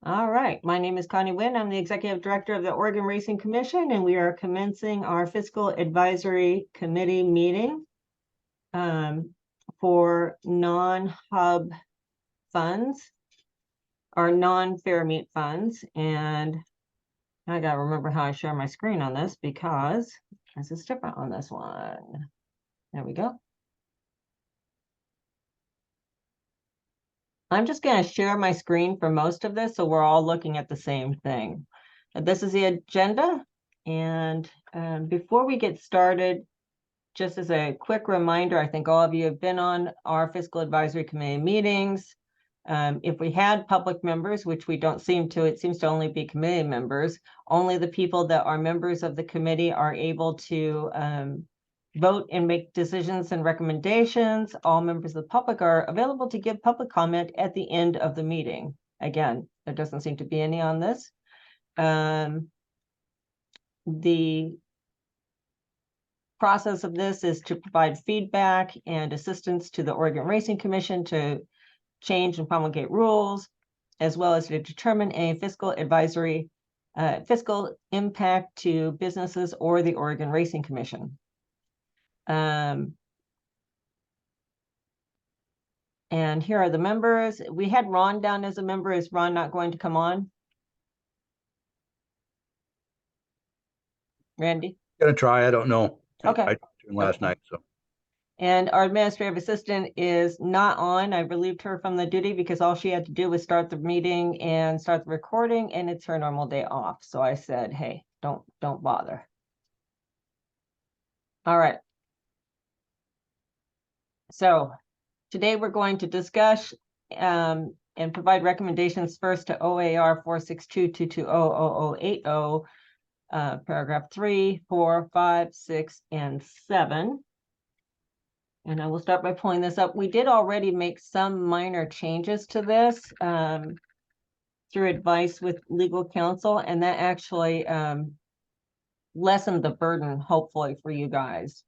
All right, my name is Connie Wynn. I'm the Executive Director of the Oregon Racing Commission, and we are commencing our Fiscal Advisory Committee meeting for non-hub funds, or non-fair meet funds. And I gotta remember how I share my screen on this because this is different on this one. There we go. I'm just going to share my screen for most of this, so we're all looking at the same thing. This is the agenda, and before we get started, just as a quick reminder, I think all of you have been on our Fiscal Advisory Committee meetings. If we had public members, which we don't seem to, it seems to only be committee members, only the people that are members of the committee are able to vote and make decisions and recommendations. All members of the public are available to give public comment at the end of the meeting. Again, there doesn't seem to be any on this. The process of this is to provide feedback and assistance to the Oregon Racing Commission to change and promulgate rules, as well as to determine a fiscal impact to businesses or the Oregon Racing Commission. And here are the members. We had Ron down as a member. Is Ron not going to come on? Randy? Gonna try. I don't know. Okay. I talked to him last night, so. And our administrative assistant is not on. I relieved her from the duty because all she had to do was start the meeting and start the recording, and it's her normal day off. So I said, hey, don't bother. All right. So today we're going to discuss and provide recommendations first to OAR 462-220-0080, paragraph 3, 4, 5, 6, and 7. And I will start by pulling this up. We did already make some minor changes to this through advice with legal counsel, and that actually lessened the burden, hopefully, for you guys.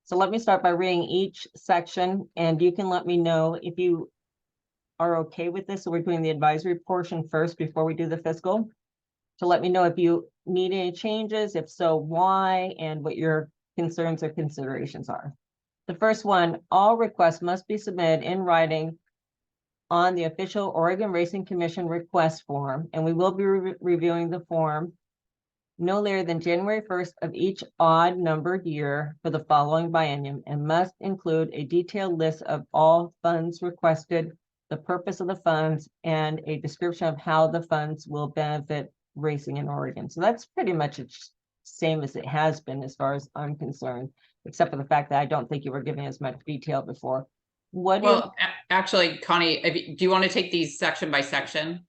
So let me start by reading each section, and you can let me know if you are okay with this. So we're doing the advisory portion first before we do the fiscal. So let me know if you need any changes, if so, why, and what your concerns or considerations are. The first one, all requests must be submitted in writing on the official Oregon Racing Commission request form, and we will be reviewing the form no later than January 1st of each odd numbered year for the following biennium, and must include a detailed list of all funds requested, the purpose of the funds, and a description of how the funds will benefit racing in Oregon. So that's pretty much the same as it has been as far as I'm concerned, except for the fact that I don't think you were giving as much detail before. Well, actually, Connie, do you want to take these section by section?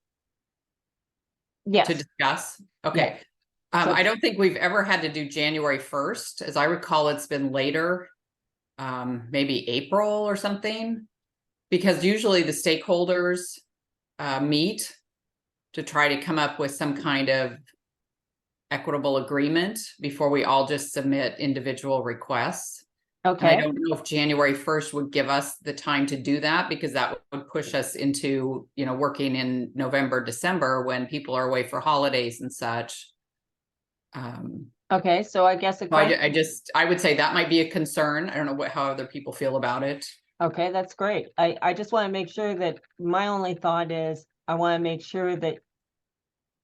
Yes. To discuss? Okay. Yes. So, I don't think we've ever had to do January 1st. As I recall, it's been later, maybe April or something, because usually the stakeholders meet to try to come up with some kind of equitable agreement before we all just submit individual requests. okay. And I don't know if January 1st would give us the time to do that, because that would push us into, working in November, December when people are away for holidays and such. Okay, so I guess I would say that might be a concern. I don't know how other people feel about it. Okay, that's great. I just want to make sure that my only thought is I want to make sure that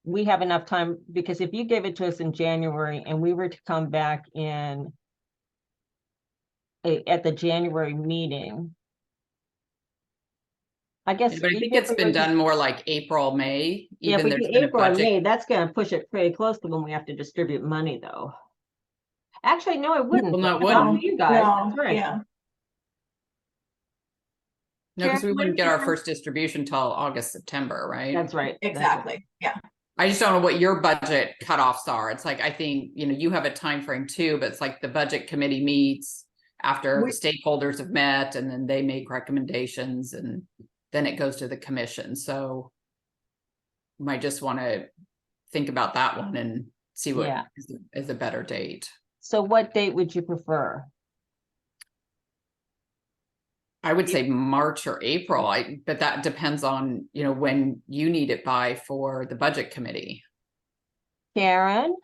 we have enough time, because if you gave it to us in January and we were to come back in at the January meeting, I guess. But I think it's been done more like April, May. Yeah, if we do April and May, that's going to push it pretty close to when we have to distribute money, though. Actually, no, it wouldn't. Well, no, it wouldn't. You guys, No, that's right. yeah. No, because we wouldn't get our first distribution till August, September, right? That's right. Exactly. Yeah. I just don't know what your budget cutoffs are. It's like, I think, you have a time frame too, but it's like the budget committee meets after the stakeholders have met, and then they make recommendations, and then it goes to the commission. So you might just want to think about that one and see what is a better date. So what date would you prefer? I would say March or April. But that depends on, when you need it by for the budget committee. Karen?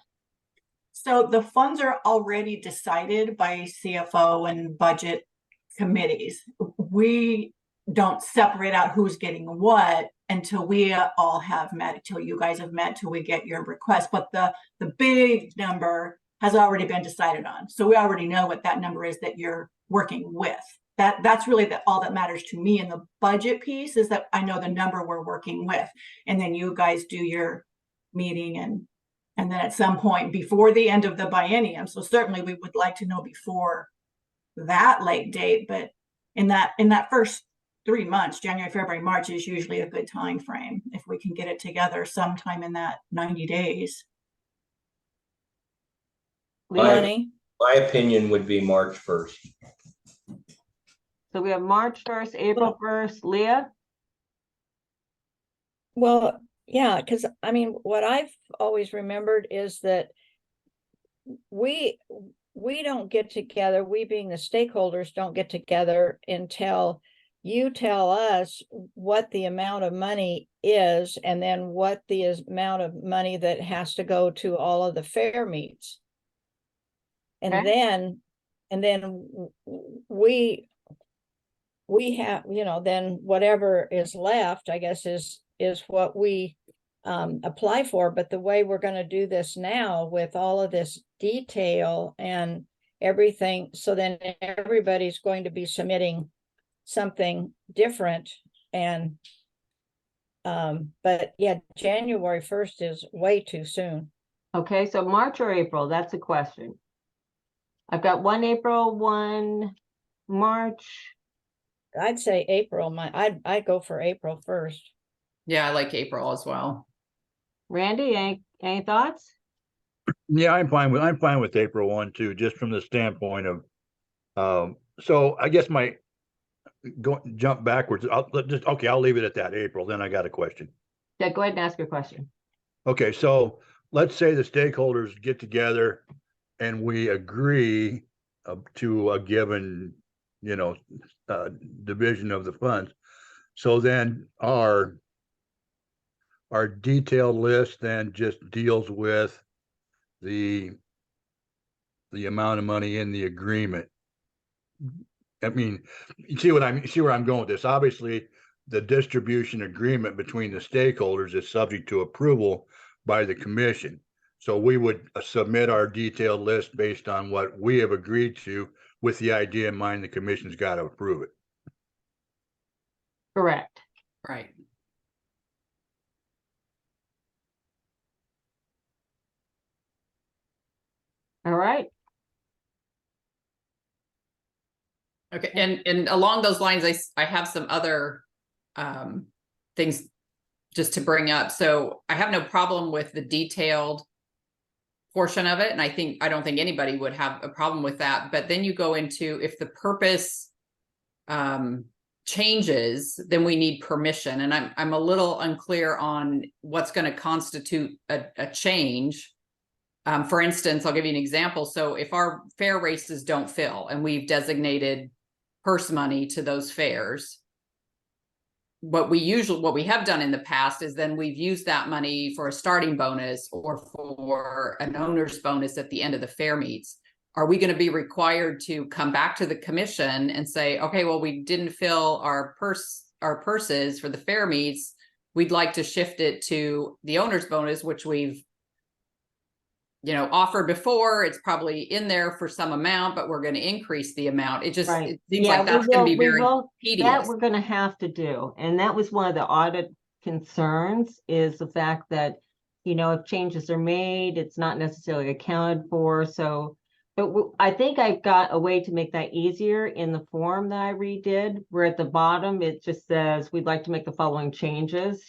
So the funds are already decided by CFO and budget committees. We don't separate out who's getting what until we all have met, until you guys have met, till we get your request. But the big number has already been decided on. So we already know what that number is that you're working with. That's really all that matters to me in the budget piece, is that I know the number we're working with. And then you guys do your meeting and then at some point before the end of the biennium. So certainly we would like to know before that late date, but in that first 3 months, January, February, March is usually a good time frame if we can get it together sometime in that 90 days. Leonie? My opinion would be March 1st. So we have March 1st, April 1st. Leah? Well, yeah, because I mean, what I've always remembered is that we don't get together, we being the stakeholders don't get together until you tell us what the amount of money is, and then what the amount of money that has to go to all of the fair meets. And Okay. then we have, then whatever is left, I guess, is what we apply for. But the way we're going to do this now with all of this detail and everything, so then everybody's going to be submitting something different. And but yeah, January 1st is way too soon. Okay, so March or April, that's a question. I've got 1 April, 1 March. I'd say April. I'd go for April 1st. Yeah, I like April as well. Randy, any thoughts? Yeah, I'm fine with April 1 too, just from the standpoint of, so I guess jump backwards. I'll leave it at that, April. Then I got a question. Yeah, go ahead and ask your question. Okay, so let's say the stakeholders get together and we agree to a given, division of the funds. So then our detailed list then just deals with the amount of money in the agreement. I mean, you see where I'm going with this. Obviously, the distribution agreement between the stakeholders is subject to approval by the commission. So we would submit our detailed list based on what we have agreed to, with the idea in mind the commission's got to approve it. Correct. Right. All right. Okay, and along those lines, I have some other things just to bring up. So I have no problem with the detailed portion of it, and I don't think anybody would have a problem with that. But then you go into, if the purpose changes, then we need permission, and I'm a little unclear on what's going to constitute a change. For instance, I'll give you an example. So if our fair races don't fill and we've designated purse money to those fairs, what we have done in the past is then we've used that money for a starting bonus or for an owner's bonus at the end of the fair meets. Are we going to be required to come back to the commission and say, okay, well, we didn't fill our purses for the fair meets. We'd like to shift it to the owner's bonus, which we've offered before. It's probably in there for some amount, but we're going to increase the amount. It just Right. it seems like that's going to be very tedious. That we're going to have to do. And that was one of the audit concerns, is the fact that, if changes are made, it's not necessarily accounted for. So, but I think I've got a way to make that easier in the form that I redid, where at the bottom, it just says, we'd like to make the following changes.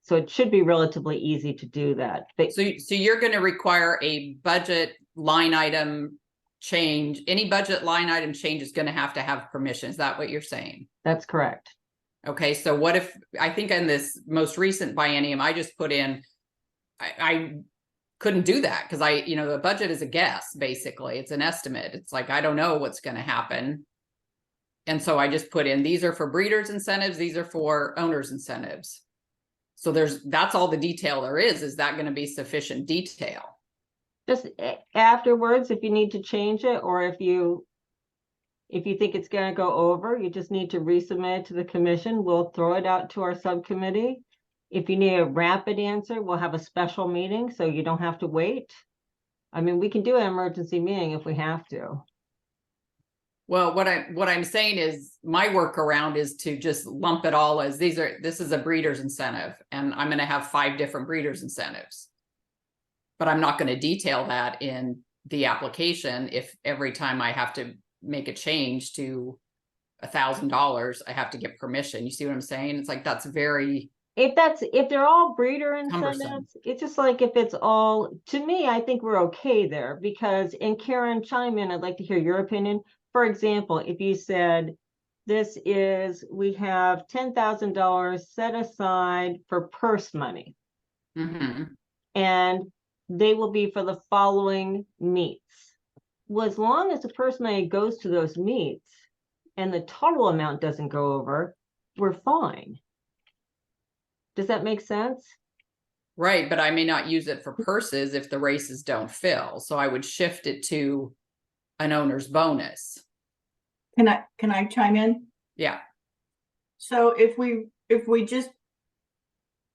So it should be relatively easy to do that. So you're going to require a budget line item change. Any budget line item change is going to have permission. Is that what you're saying? That's correct. Okay. So what if, I think in this most recent biennium, I just put in, I couldn't do that because the budget is a guess, basically. It's an estimate. It's like, I don't know what's going to happen. And so I just put in, these are for breeders incentives, these are for owners incentives. So that's all the detail there is that going to be sufficient detail? Just afterwards, if you need to change it, or if you think it's gonna go over, you just need to resubmit it to the commission. We'll throw it out to our subcommittee. If you need a rapid answer, we'll have a special meeting, so you don't have to wait. I mean, we can do an emergency meeting if we have to. Well, what I'm saying is my workaround is to just lump it all as this is a breeder's incentive, and I'm going to have 5 different breeder's incentives. But I'm not going to detail that in the application if every time I have to make a change to $1,000, I have to get permission. You see what I'm saying? It's like, that's very If they're all breeder cumbersome. incentives, it's just like if it's all, to me, I think we're okay there, because, and Karen, chime in, I'd like to hear your opinion. For example, if you said, we have $10,000 set aside for purse money, Mhm. and they will be for the following meets. Well, as long as the purse money goes to those meets and the total amount doesn't go over, we're fine. Does that make sense? Right, but I may not use it for purses if the races don't fill. So I would shift it to an owner's bonus. Can I chime in? Yeah. So if we just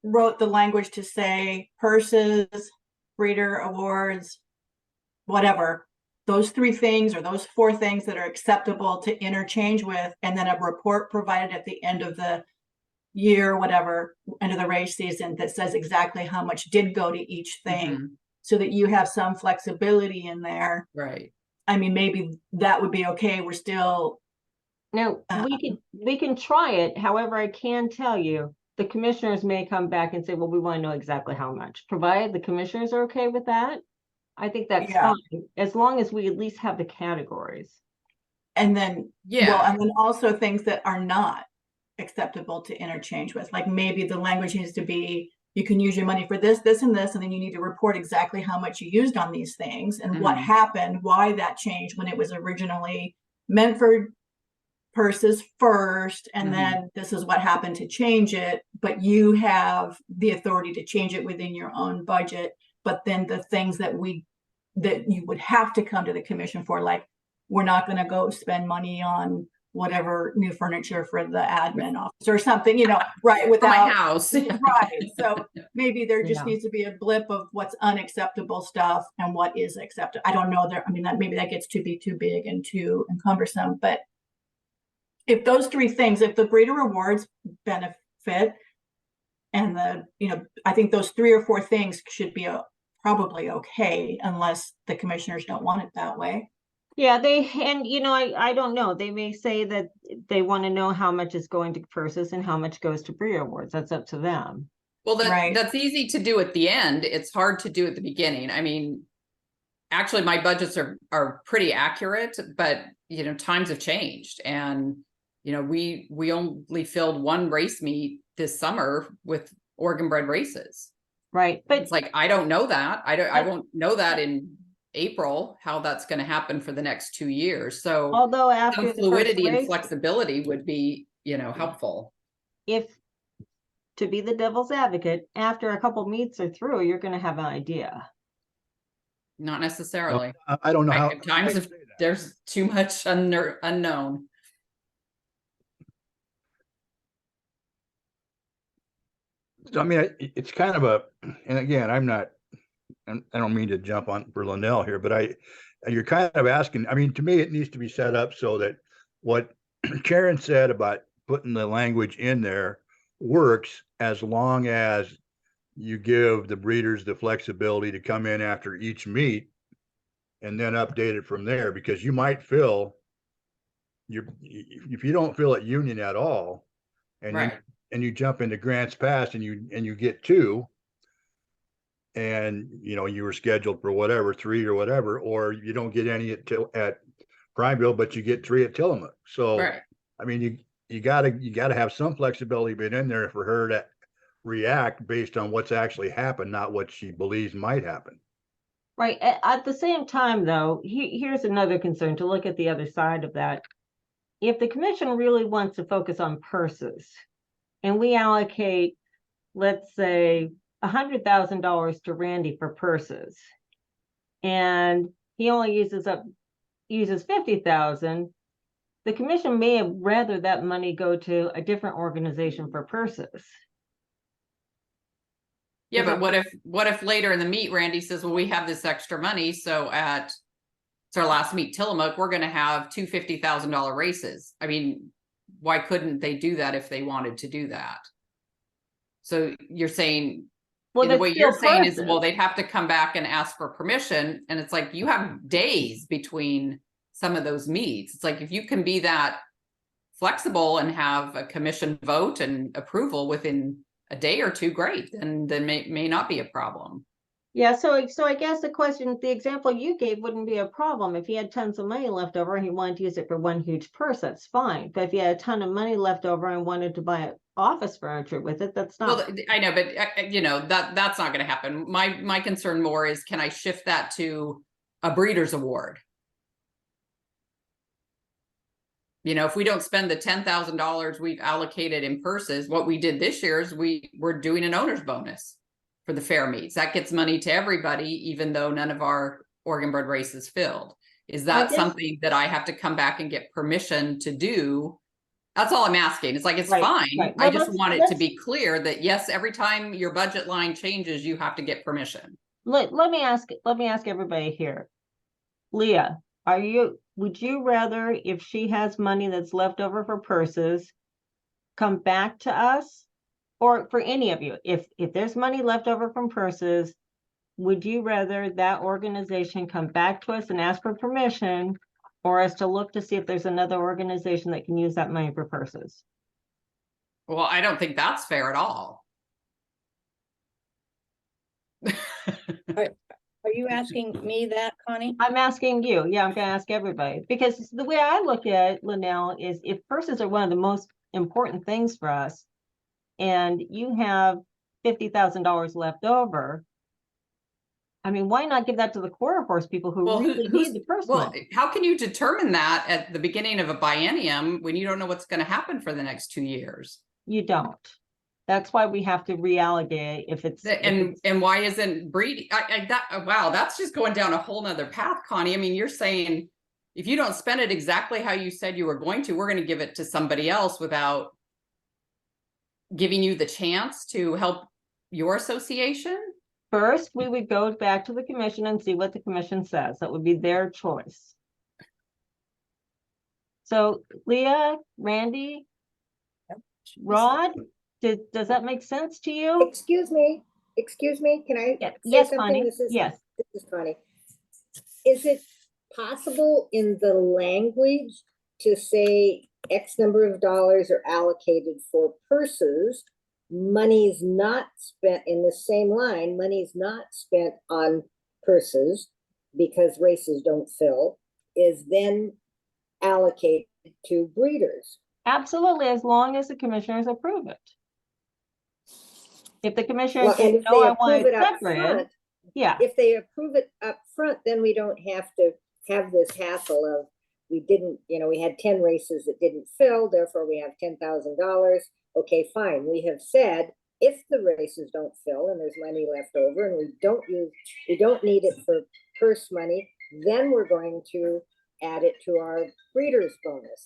wrote the language to say purses, breeder awards, whatever, those 3 things or those 4 things that are acceptable to interchange with, and then a report provided at the end of the year, whatever, end of the race season, that says exactly how much did go to each thing, Mhm. so that you have some flexibility in there. Right. I mean, maybe that would be okay. We're still, Now, we can try it. However, I can tell you, the commissioners may come back and say, well, we want to know exactly how much. Provided the commissioners are okay with that, I think that's Yeah. fine, as long as we at least have the categories. and then, Yeah. well, and then also things that are not acceptable to interchange with, like maybe the language needs to be, you can use your money for this, this, and this, and then you need to report exactly how much you used on these things and what Mhm. happened, why that changed when it was originally meant for purses first, and Mhm. then this is what happened to change it, but you have the authority to change it within your own budget. But then the things that you would have to come to the commission for, like, we're not going to go spend money on whatever new furniture for the admin office or something, right, For my without, house. right. So maybe there just Yeah. needs to be a blip of what's unacceptable stuff and what is acceptable. I don't know there. I mean, that maybe that gets to be too big and too cumbersome, but if those 3 things, if the breeder awards benefit, and I think those 3 or 4 things should be probably okay, unless the commissioners don't want it that way. Yeah, I don't know. They may say that they want to know how much is going to purses and how much goes to breeder awards. That's up to them. Well, Right. that's easy to do at the end. It's hard to do at the beginning. I mean, actually, my budgets are pretty accurate, but times have changed, and we only filled 1 race meet this summer with Oregon bred races. Right, but It's like, I don't know that. I won't know that in April, how that's going to happen for the next 2 years. So although after some the first fluidity and race, flexibility would be, helpful. if, to be the devil's advocate, after a couple meets are through, you're going to have an idea. Not necessarily. I don't know how. There's too much unknown. I mean, it's kind of and again, I don't mean to jump on for Linnell here, but you're kind of asking, I mean, to me, it needs to be set up so that what Karen said about putting the language in there works, as long as you give the breeders the flexibility to come in after each meet and then update it from there, because you might if you don't fill at Union at all, and Right. you jump into Grants Pass and you get 2, and you were scheduled for whatever 3 or whatever, or you don't get any at Primeville, but you get 3 at Tillamook. So Right. I mean, you gotta have some flexibility been in there for her to react based on what's actually happened, not what she believes might happen. Right. At the same time, though, here's another concern, to look at the other side of that. if the commission really wants to focus on purses and we allocate, let's say, $100,000 to Randy for purses, and he only uses 50,000, the commission may have rather that money go to a different organization for purses. Yeah, Is but that- what if later in the meet, Randy says, well, we have this extra money, so it's our last meet, Tillamook, we're gonna have two $50,000 races. I mean, why couldn't they do that if they wanted to do that? So you're saying, Well, the that's way still you're saying is, well, purses. they'd have to come back and ask for permission, and it's like, you have days between some of those meets. It's like, if you can be that flexible and have a commission vote and approval within a day or two, great, then may not be a problem. Yeah, so I guess the example you gave wouldn't be a problem. If he had tons of money left over and he wanted to use it for one huge purse, that's fine. But if he had a ton of money left over and wanted to buy office furniture with it, that's not. Well, I know, but you know, that's not going to happen. My concern more is, can I shift that to a breeder's award? You know, if we don't spend the $10,000 we've allocated in purses, what we did this year is we're doing an owner's bonus for the fair meets. That gets money to everybody, even though none of our Oregon bred races filled. Is that something that I have to come back and get permission to do? That's all I'm asking. It's like, it's Right, fine. right. I Well, just want it to let's- be clear that yes, every time your budget line changes, you have to get permission. Let me ask everybody here. Leah, would you rather, if she has money that's left over for purses, come back to us? Or for any of you, if there's money left over from purses, would you rather that organization come back to us and ask for permission, or us to look to see if there's another organization that can use that money for purses? Well, I don't think that's fair at all. Are you asking me that, Connie? I'm asking you. Yeah, I'm gonna ask everybody, because the way I look at it, Linnell, is if purses are one of the most important things for us, and you have $50,000 left over, I mean, why not give that to the quarter horse people who Well, really need the purse well, money? how can you determine that at the beginning of a biennium when you don't know what's going to happen for the next 2 years? You don't. That's why we have to reallocate if it's. And why isn't breeding? Wow, that's just going down a whole nother path, Connie. I mean, you're saying if you don't spend it exactly how you said you were going to, we're going to give it to somebody else without giving you the chance to help your association? First, we would go back to the commission and see what the commission says. That would be their choice. So Leah, Randy, Rod, does that make sense to you? Excuse me, can I say Yes, something? Connie, This yes. is Connie. Is it possible in the language to say X number of dollars are allocated for purses, money's not spent in the same line, money's not spent on purses because races don't fill, is then allocated to breeders? Absolutely, as long as the commissioners approve it. If the commissioners Well, say, and if no, they I want approve it it up separated, front, yeah, if they approve it up front, then we don't have to have this hassle of, we didn't, we had 10 races that didn't fill, therefore we have $10,000. Okay, fine. We have said if the races don't fill and there's money left over and we don't need it for purse money, then we're going to add it to our breeder's bonus.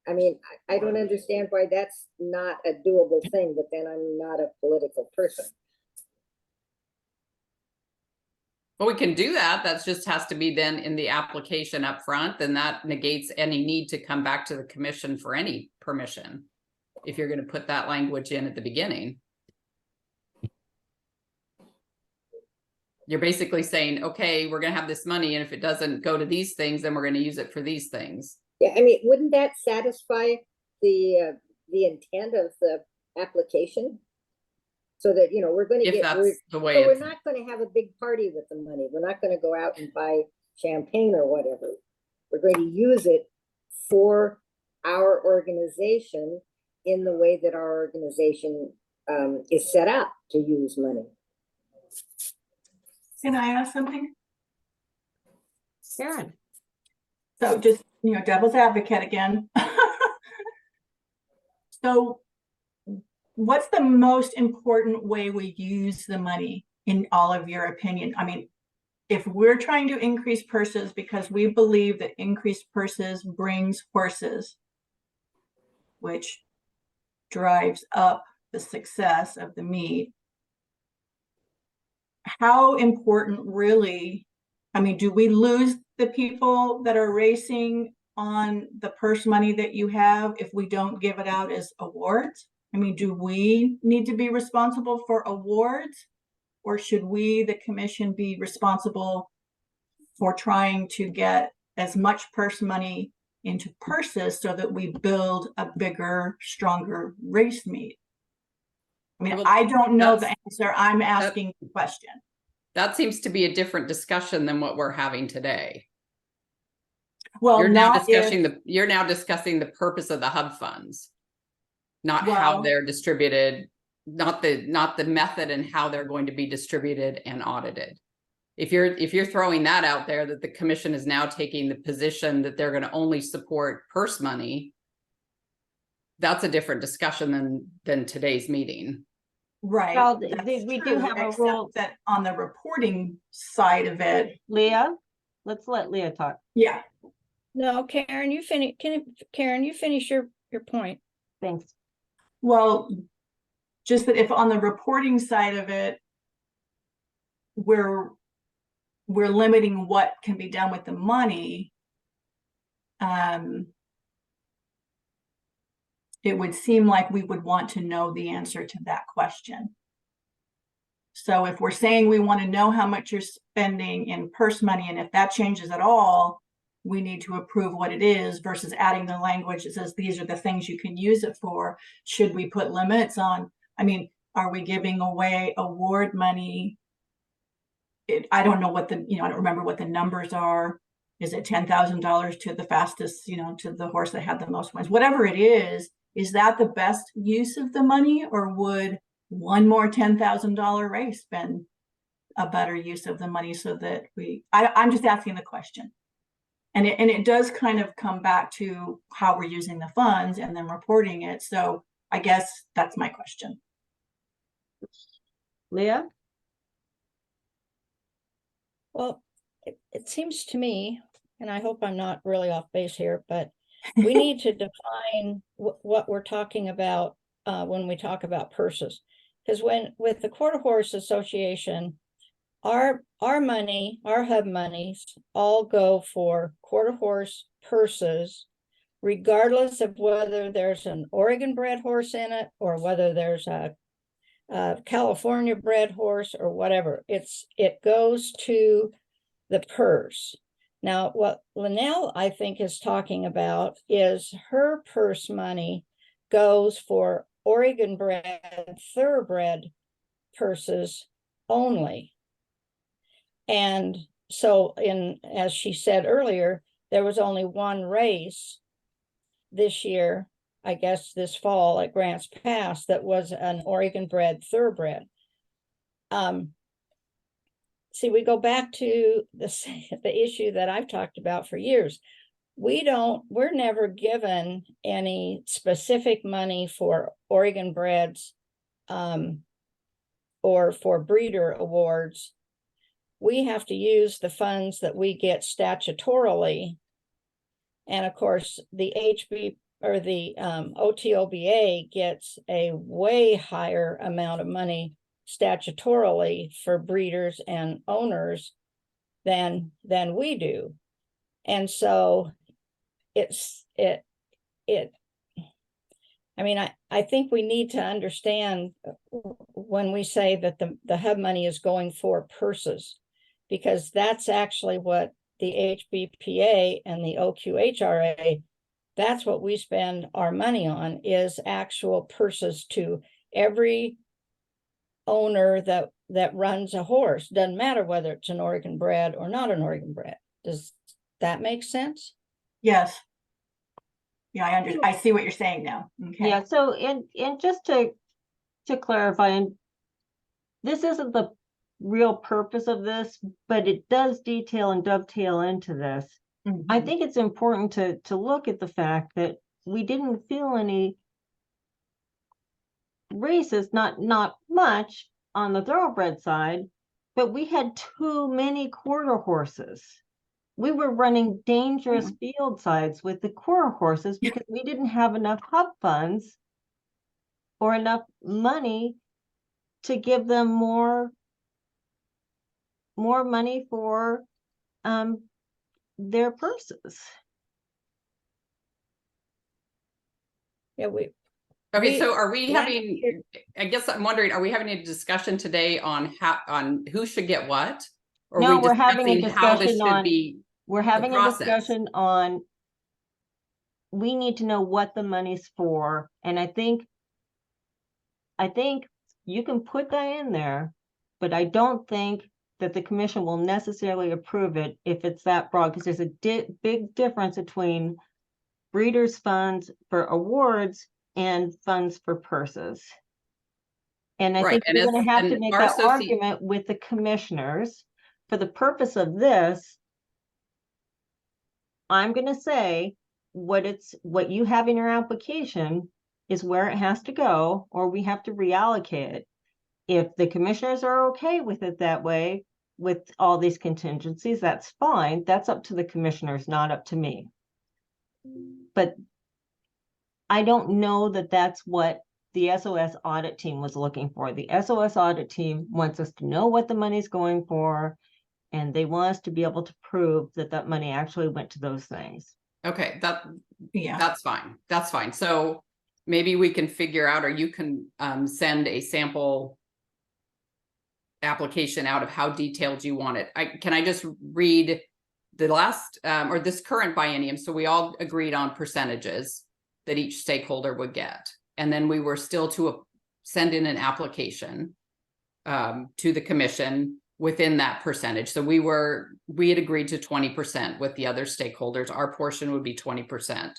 I mean, I don't understand why that's not a doable thing, but then I'm not a political person. Well, we can do that. That just has to be then in the application up front. Then that negates any need to come back to the commission for any permission, if you're going to put that language in at the beginning. You're basically saying, okay, we're going to have this money, and if it doesn't go to these things, then we're going to use it for these things. Yeah, I mean, wouldn't that satisfy the intent of the application? So that, we're going to If get, that's the way so we're it's, not going to have a big party with the money. We're not going to go out and buy champagne or whatever. We're going to use it for our organization in the way that our organization is set up to use money. Can I ask something? Karen. So just devil's advocate again. So what's the most important way we use the money in all of your opinion? I mean, if we're trying to increase purses because we believe that increased purses brings horses, which drives up the success of the meet, how important really, I mean, do we lose the people that are racing on the purse money that you have if we don't give it out as awards? I mean, do we need to be responsible for awards, or should we, the commission, be responsible for trying to get as much purse money into purses so that we build a bigger, stronger race meet? I mean, Well, I don't know the that's- answer. I'm asking the question. That seems to be a different discussion than what we're having today. Well, You're now not discussing if, you're now discussing the purpose of the hub funds, not how Well- they're distributed, not the method and how they're going to be distributed and audited. If you're throwing that out there, that the commission is now taking the position that they're going to only support purse money, that's a different discussion than today's meeting. right. Well, that's we do true, have a except rule. that on the reporting side of it, Leah, let's let Leah talk. yeah, No, Karen, you finish, Karen, you finish your point. Thanks. well, just that if on the reporting side of it, we're limiting what can be done with the money, it would seem like we would want to know the answer to that question. So if we're saying we want to know how much you're spending in purse money, and if that changes at all, we need to approve what it is versus adding the language that says these are the things you can use it for. Should we put limits on? I mean, are we giving away award money? I don't know what I don't remember what the numbers are. Is it $10,000 to the fastest, to the horse that had the most wins? Whatever it is that the best use of the money, or would one more $10,000 race been a better use of the money? So that I'm just asking the question. And it does kind of come back to how we're using the funds and then reporting it. So I guess that's my question. Leah? Well, it seems to me, and I hope I'm not really off base here, but we need to define what we're talking about when we talk about purses. Because with the Quarter Horse Association, our money, our hub monies all go for quarter horse purses, regardless of whether there's an Oregon bred horse in it or whether there's a California bred horse or whatever. It goes to the purse. Now, what Linnell, I think, is talking about is her purse money goes for Oregon bred, thoroughbred purses only. And so as she said earlier, there was only one race this year, I guess this fall at Grants Pass, that was an Oregon bred thoroughbred. See, we go back to the issue that I've talked about for years. We're never given any specific money for Oregon breds or for breeder awards. We have to use the funds that we get statutorily. And of course, the HB or the OTOBA gets a way higher amount of money statutorily for breeders and owners than we do. And so I mean, I think we need to understand when we say that the hub money is going for purses, because that's actually what the HBPA and the OQHRA, that's what we spend our money on, is actual purses to every owner that runs a horse. Doesn't matter whether it's an Oregon bred or not an Oregon bred. Does that make sense? Yes. Yeah, I see what you're saying now. Okay. Yeah, so and just to clarify, and this isn't the real purpose of this, but it does detail and dovetail into this. I Mhm. think it's important to look at the fact that we didn't feel any races, not much on the thoroughbred side, but we had too many quarter horses. We were running dangerous field sides with the quarter horses because we didn't have enough hub funds or enough money to give them more money for their purses. Yeah, Okay, We- so are we last having, year- I guess I'm wondering, are we having a discussion today on who should get what? Or No, are we we're having a discussing how this discussion should on- be? We're having a process. discussion on, we need to know what the money's for, and I think you can put that in there, but I don't think that the commission will necessarily approve it if it's that broad, because there's a big difference between breeders' funds for awards and funds for purses. And I Right, think and we're gonna as- have to and make our that associ- argument with the commissioners. For the purpose of this, I'm gonna say what you have in your application is where it has to go, or we have to reallocate it. If the commissioners are okay with it that way, with all these contingencies, that's fine. That's up to the commissioners, not up to me. But I don't know that that's what the SOS audit team was looking for. The SOS audit team wants us to know what the money's going for, and they want us to be able to prove that that money actually went to those things. Okay, Yeah, that's fine, that's fine. So maybe we can figure out, or you can send a sample application out of how detailed you want it. Can I just read the last, or this current biennium? So we all agreed on percentages that each stakeholder would get. And then we were still to send in an application to the commission within that percentage. So we had agreed to 20% with the other stakeholders. Our portion would be 20%.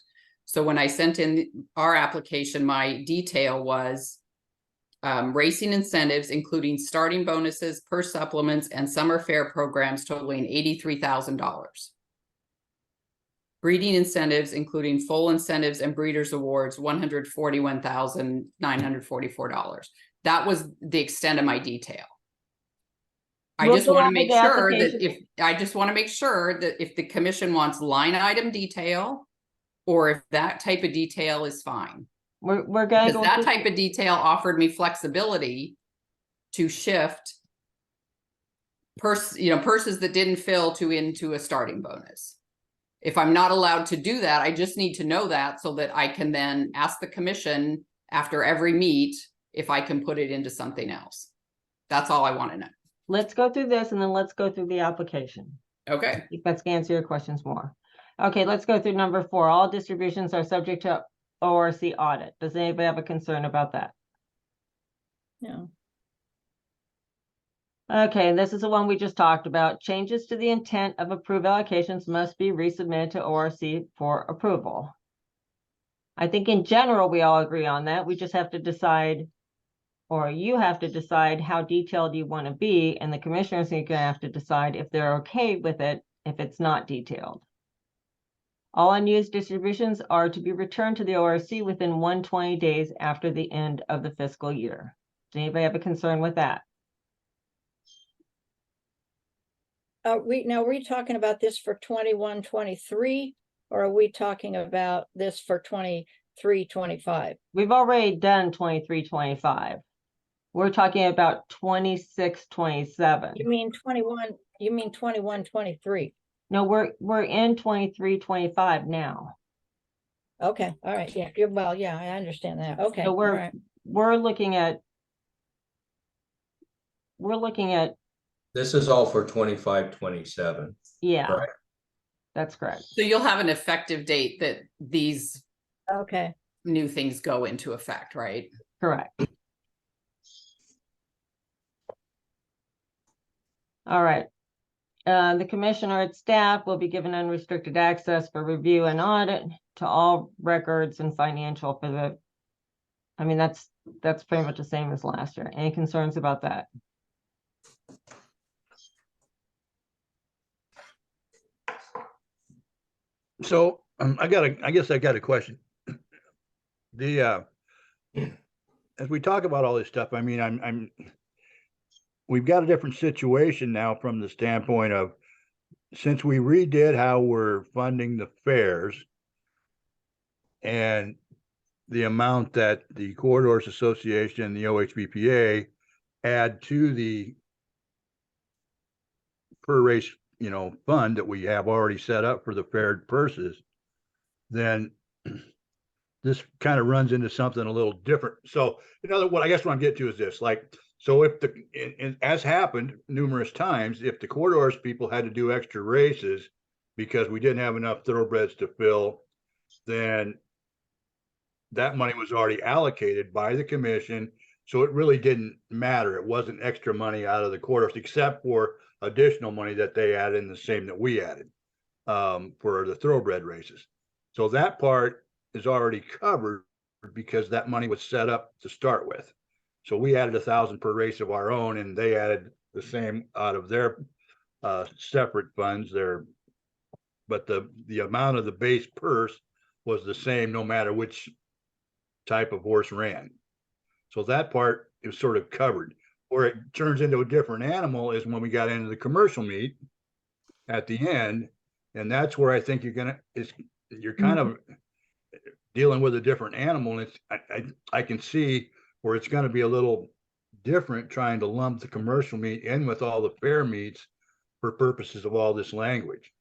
So when I sent in our application, my detail was racing incentives, including starting bonuses, purse supplements, and summer fair programs totaling $83,000. Breeding incentives, including full incentives and breeders awards, $141,944. That was the extent of my detail. I We'll just go want to over make the sure that application. if the commission wants line item detail, or if that type of detail is fine. We're gonna Because go that through- type of detail offered me flexibility to shift purses that didn't fill into a starting bonus. If I'm not allowed to do that, I just need to know that so that I can then ask the commission after every meet if I can put it into something else. That's all I want to know. Let's go through this and then let's go through the application. Okay. If that's gonna answer your questions more. Okay, let's go through number 4. All distributions are subject to ORC audit. Does anybody have a concern about that? No. Okay, this is the one we just talked about. Changes to the intent of approved allocations must be resubmitted to ORC for approval. I think in general, we all agree on that. We just have to decide, or you have to decide how detailed you want to be, and the commissioners are gonna have to decide if they're okay with it, if it's not detailed. All unused distributions are to be returned to the ORC within 120 days after the end of the fiscal year. Does anybody have a concern with that? Are we talking about this for 21, 23, or are we talking about this for 23, 25? We've already done 23, 25. We're talking about 26, 27. You mean 21, 23? No, we're in 23, 25 now. Okay, all right, yeah, yeah, I understand that. Okay, So all right. we're looking at This is all for 25, 27. yeah, Correct. that's correct. So you'll have an effective date that these Okay, new things go into effect, right? Correct. All right. The commissioner and staff will be given unrestricted access for review and audit to all records and financial for the, I mean, that's pretty much the same as last year. Any concerns about that? So I guess I got a question. The as we talk about all this stuff, I mean, we've got a different situation now from the standpoint of since we redid how we're funding the fairs and the amount that the Corridors Association and the OHBPA add to the per race, fund that we have already set up for the fair purses, then this kind of runs into something a little different. So, what I guess what I'm getting to is this, like, so if as happened numerous times, if the corridors people had to do extra races because we didn't have enough thoroughbreds to fill, then that money was already allocated by the commission. So it really didn't matter. It wasn't extra money out of the corridors, except for additional money that they added in the same that we added for the thoroughbred races. So that part is already covered because that money was set up to start with. So we added 1,000 per race of our own, and they added the same out of their separate funds there. But the amount of the base purse was the same no matter which type of horse ran. So that part is sort of covered. Where it turns into a different animal is when we got into the commercial meat at the end, and that's where I think you're kind of dealing with a different animal. And I can see where it's going to be a little different trying to lump the commercial meat in with all the fair meats for purposes of all this language.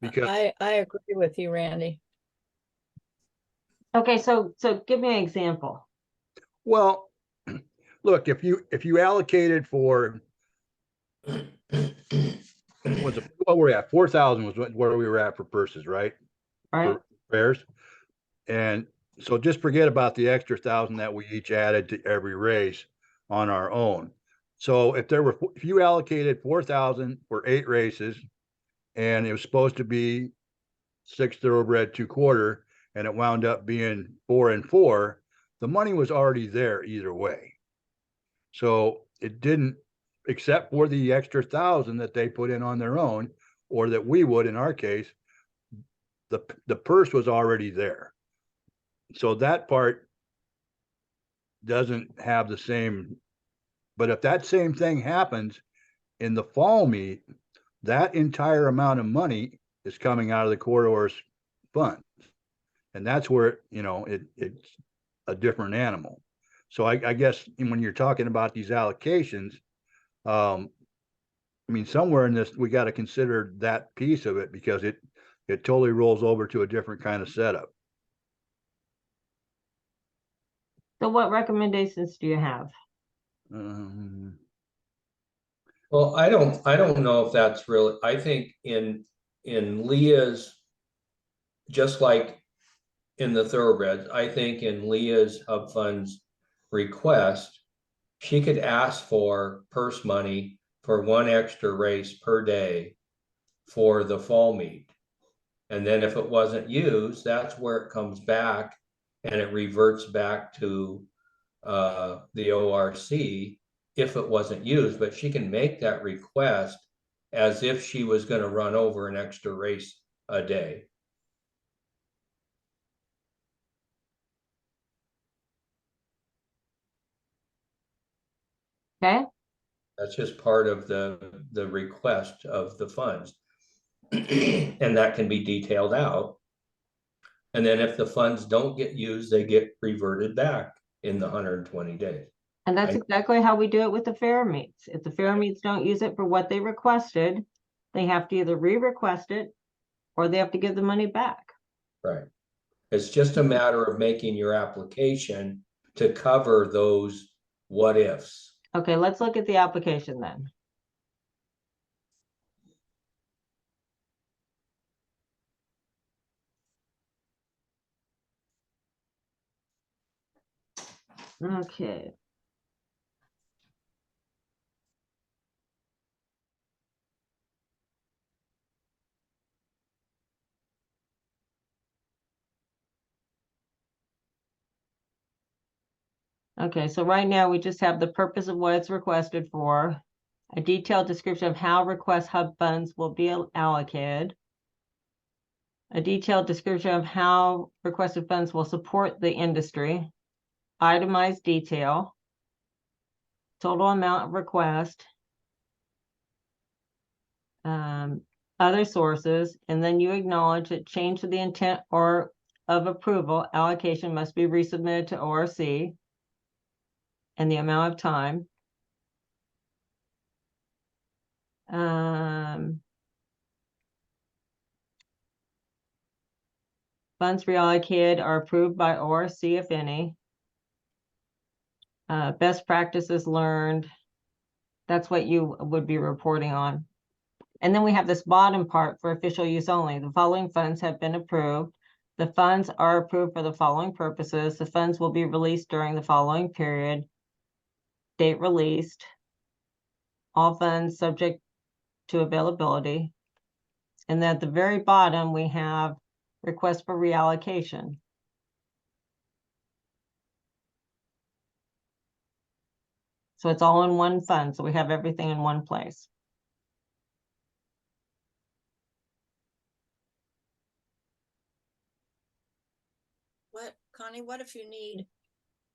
Because I agree with you, Randy. Okay, so give me an example. well, look, if you allocated for what we're at 4,000 was where we were at for purses, right? Right? For fairs. And so just forget about the extra 1,000 that we each added to every race on our own. So if you allocated 4,000 for 8 races and it was supposed to be 6 thoroughbred 2/4 and it wound up being 4 and 4, the money was already there either way. So it didn't, except for the extra 1,000 that they put in on their own, or that we would in our case, the purse was already there. So that part doesn't have the same, but if that same thing happens in the fall meet, that entire amount of money is coming out of the corridors funds. And that's where, it's a different animal. So I guess when you're talking about these allocations, I mean, somewhere in this, we got to consider that piece of it because it totally rolls over to a different kind of setup. So what recommendations do you have? Well, I don't know if that's really, I think in Leah's, just like in the thoroughbreds, I think in Leah's Hub Fund's request, she could ask for purse money for 1 extra race per day for the fall meet. And then if it wasn't used, that's where it comes back and it reverts back to the ORC if it wasn't used. But she can make that request as if she was going to run over an extra race a day. Okay, That's just part of the request of the funds. And that can be detailed out. And then if the funds don't get used, they get reverted back in the 120 days. and that's exactly how we do it with the fair meets. If the fair meets don't use it for what they requested, they have to either re-request it or they have to give the money back. Right. It's just a matter of making your application to cover those what ifs. Okay, let's look at the application then. Okay. Okay, so right now we just have the purpose of what it's requested for. A detailed description of how request hub funds will be allocated. A detailed description of how requested funds will support the industry. Itemized detail. Total amount of request. Other sources, and then you acknowledge that change to the intent or of approval allocation must be resubmitted to ORC and the amount of time. Funds reallocated are approved by ORC, if any. Best practices learned. That's what you would be reporting on. And then we have this bottom part for official use only. The following funds have been approved. The funds are approved for the following purposes. The funds will be released during the following period. Date released. All funds subject to availability. And then at the very bottom, we have request for reallocation. So it's all in one fund. So we have everything in one place. What, Connie, what if you need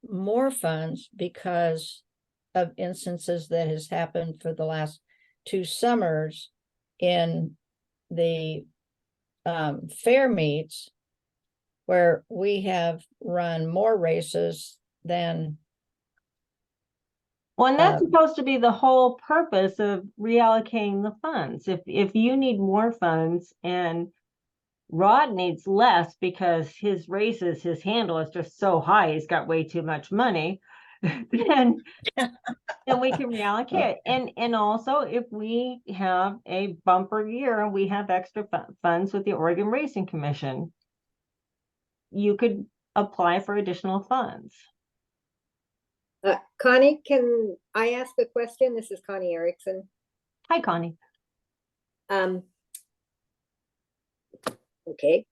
more funds because of instances that has happened for the last 2 summers in the fair meets where we have run more races than Well, and that's supposed to be the whole purpose of reallocating the funds. If you need more funds and Rod needs less because his races, his handle is just so high, he's got way too much money, then we can reallocate. And also if we have a bumper year and we have extra funds with the Oregon Racing Commission, you could apply for additional funds. Connie, can I ask a question? This is Connie Erickson. Hi, Connie. Okay.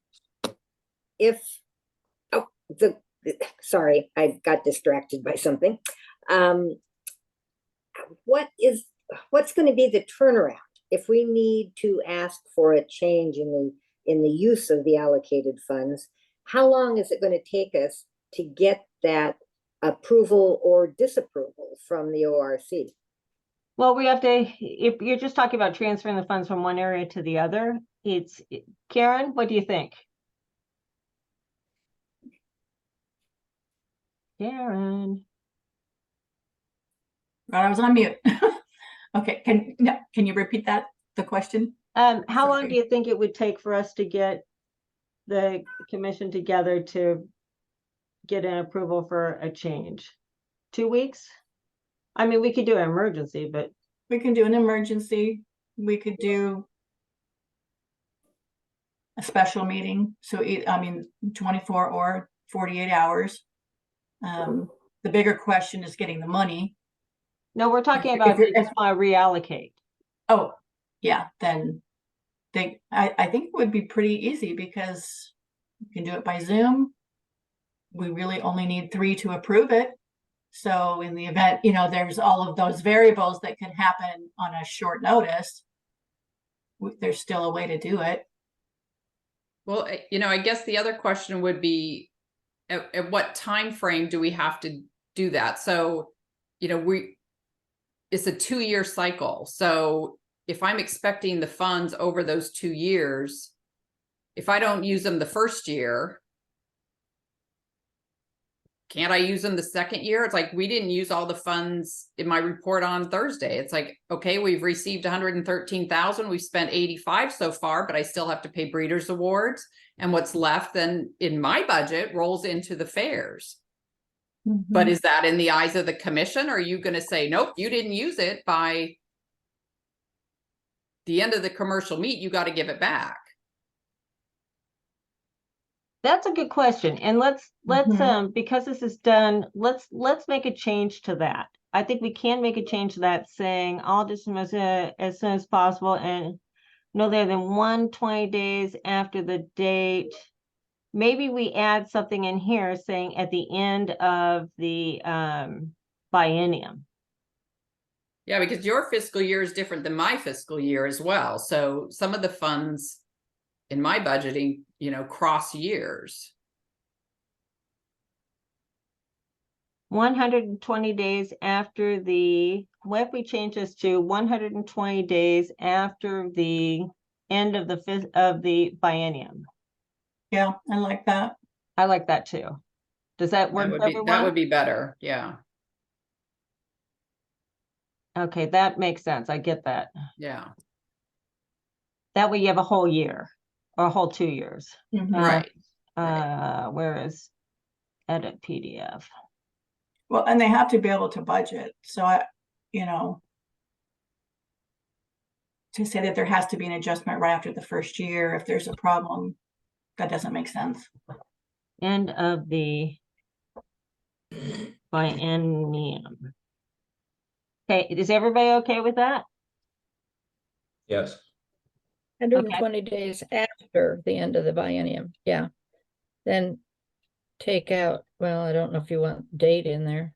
Sorry, I got distracted by something. What's going to be the turnaround if we need to ask for a change in the use of the allocated funds? How long is it going to take us to get that approval or disapproval from the ORC? Well, we have to, if you're just talking about transferring the funds from one area to the other, Karen, what do you think? Karen. I was on mute. Okay, can you repeat the question? How long do you think it would take for us to get the commission together to get an approval for a change? 2 weeks? I mean, we could do an emergency, but We can do an emergency. We could do a special meeting. So, 24 or 48 hours. The bigger question is getting the money. no, we're talking about they just want to reallocate. Oh, yeah, then I think it would be pretty easy because you can do it by Zoom. We really only need 3 to approve it. So in the event, there's all of those variables that can happen on a short notice, there's still a way to do it. Well, I guess the other question would be, at what time frame do we have to do that? So, it's a 2-year cycle. So if I'm expecting the funds over those 2 years, if I don't use them the first year, can't I use them the second year? It's like, we didn't use all the funds in my report on Thursday. It's like, okay, we've received 113,000. We've spent 85 so far, but I still have to pay breeders awards. And what's left then in my budget rolls into the fairs. But is that in the eyes of the commission? Or are you going to say, nope, you didn't use it by the end of the commercial meet, you got to give it back? That's a good question. And let's because this is done, let's make a change to that. I think we can make a change to that saying all dismissed as soon as possible and no later than 120 days after the date. Maybe we add something in here saying at the end of the biennium. Yeah, because your fiscal year is different than my fiscal year as well. So some of the funds in my budgeting, cross years. 120 days after what if we change this to 120 days after the end of the biennium? Yeah, I like that. I like that too. Does that work for That everyone? would be better. Yeah. Okay, that makes sense. I get that. Yeah. That way you have a whole year or a whole 2 years. Mhm. Right. Where is edit PDF? Well, and they have to be able to budget. So to say that there has to be an adjustment right after the first year, if there's a problem, that doesn't make sense. End of the biennium. Okay, is everybody okay with that? Yes. 120 days after the end of the biennium, yeah. Then take out, well, I don't know if you want date in there.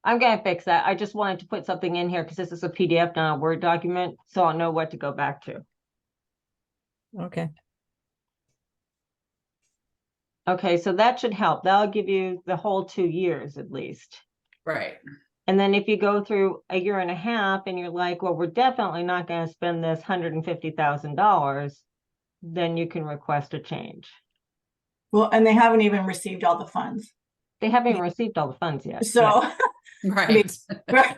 I'm gonna fix that. I just wanted to put something in here because this is a PDF, not a Word document, so I'll know what to go back to. Okay, Okay, so that should help. That'll give you the whole 2 years at least. Right. And then if you go through a year and a half and you're like, well, we're definitely not gonna spend this $150,000, then you can request a change. Well, and they haven't even received all the funds. They haven't even received all the funds yet. So, Right. we're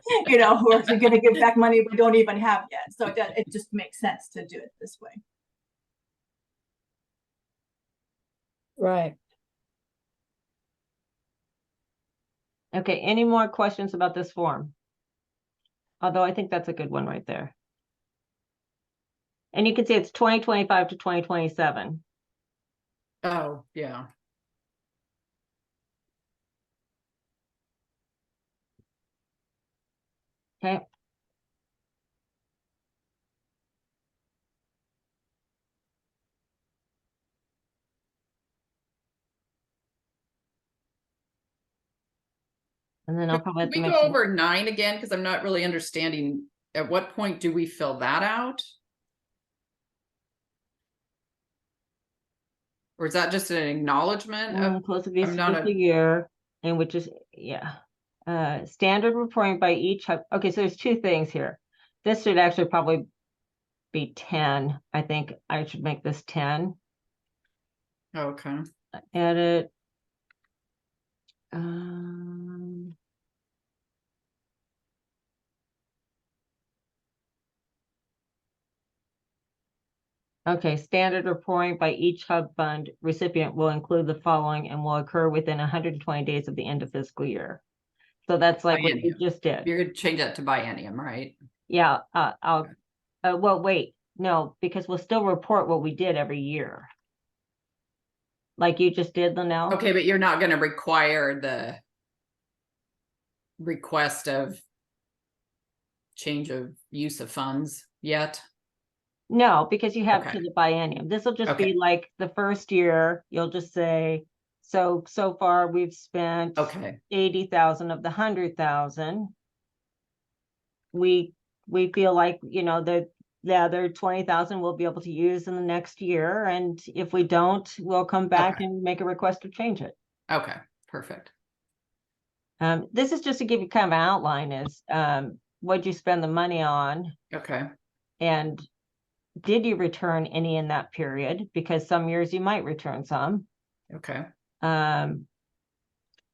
going to give back money we don't even have yet. So it just makes sense to do it this way. right. Okay, any more questions about this form? Although I think that's a good one right there. And you can see it's 2025 to 2027. Oh, yeah. Okay. And then I'll probably have Can to we make go some. over 9 again? Because I'm not really understanding. At what point do we fill that out? Or is that just an acknowledgement of, Close of this I'm not fiscal a, year, and which is, yeah. Standard reporting by each hub. Okay, so there's 2 things here. This should actually probably be 10. I think I should make this 10. okay. Edit. Okay, standard reporting by each hub fund recipient will include the following and will occur within 120 days of the end of fiscal year. So that's like what you Biennium. just did. You're gonna change that to biennium, right? Yeah, well, wait, no, because we'll still report what we did every year. Like you just did, Linnell? Okay, but you're not gonna require the request of change of use of funds yet? No, because you have to Okay. the biennium. This will just be Okay. like the first year, you'll just say, so far we've spent Okay. 80,000 of the 100,000. We feel like, the other 20,000 we'll be able to use in the next year. And if we don't, we'll come back Okay. and make a request to change it. Okay, perfect. This is just to give you kind of an outline is, what'd you spend the money on? Okay. And did you return any in that period? Because some years you might return some. Okay.